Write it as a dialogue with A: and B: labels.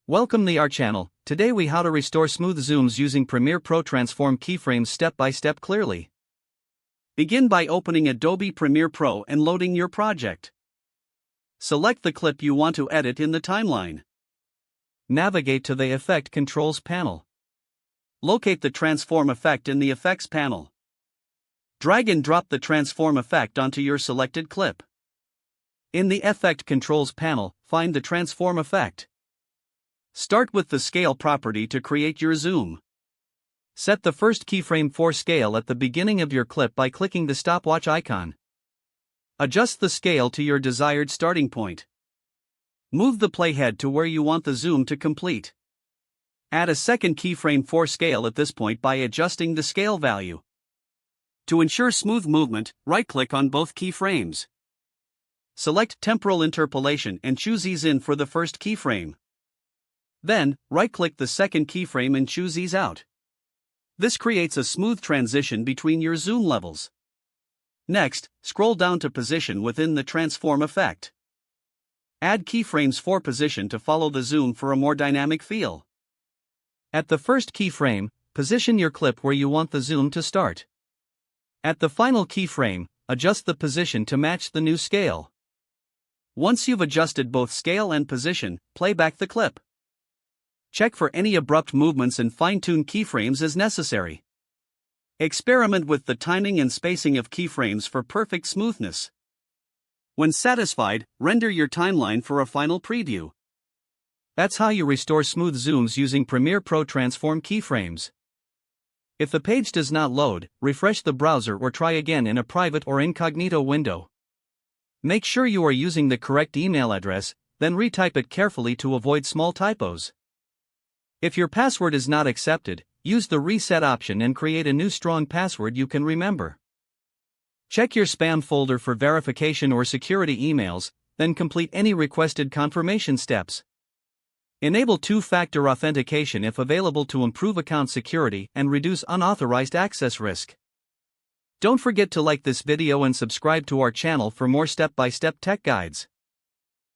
A: Welcome to our channel. Today we how to restore smooth zooms using Premiere Pro Transform keyframes step by step clearly. Begin by opening Adobe Premiere Pro and loading your project. Select the clip you want to edit in the timeline. Navigate to the Effect Controls panel. Locate the Transform effect in the Effects panel. Drag and drop the Transform effect onto your selected clip. In the Effect Controls panel, find the Transform effect. Start with the Scale property to create your zoom. Set the first keyframe for scale at the beginning of your clip by clicking the stopwatch icon. Adjust the scale to your desired starting point. Move the playhead to where you want the zoom to complete. Add a second keyframe for scale at this point by adjusting the scale value. To ensure smooth movement, right-click on both keyframes. Select Temporal Interpolation and choose Ease In for the first keyframe. Then, right-click the second keyframe and choose Ease Out. This creates a smooth transition between your zoom levels. Next, scroll down to Position within the Transform effect. Add keyframes for position to follow the zoom for a more dynamic feel. At the first keyframe, position your clip where you want the zoom to start. At the final keyframe, adjust the position to match the new scale. Once you've adjusted both scale and position, play back the clip. Check for any abrupt movements and fine-tune keyframes as necessary. Experiment with the timing and spacing of keyframes for perfect smoothness. When satisfied, render your timeline for a final preview. That's how you restore smooth zooms using Premiere Pro Transform keyframes. If the page does not load, refresh the browser or try again in a private or incognito window. Make sure you are using the correct email address, then retype it carefully to avoid small typos. If your password is not accepted, use the reset option and create a new strong password you can remember. Check your spam folder for verification or security emails, then complete any requested confirmation steps. Enable two-factor authentication if available to improve account security and reduce unauthorized access risk. Don't forget to like this video and subscribe to our channel for more step-by-step tech guides.